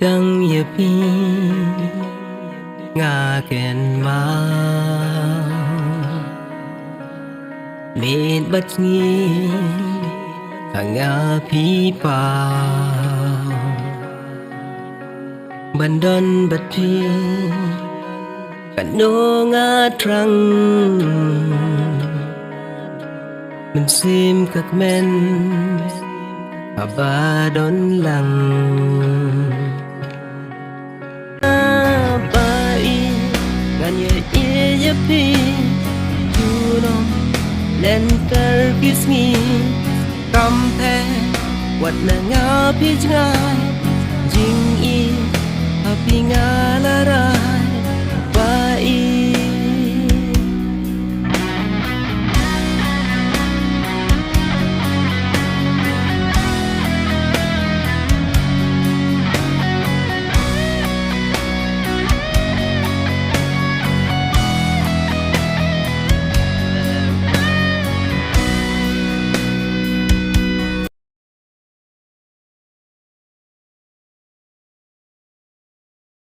กังยาปีงาเกนมาเมดบัดงี้ทางาพีป่าบันดอนบัดพีกันโนงาทรังมันซิมกักเมนอาบาดอนลังYepi Juno Lenter Kismi Kampe Wat na nga pijnga Jing I Api nga lara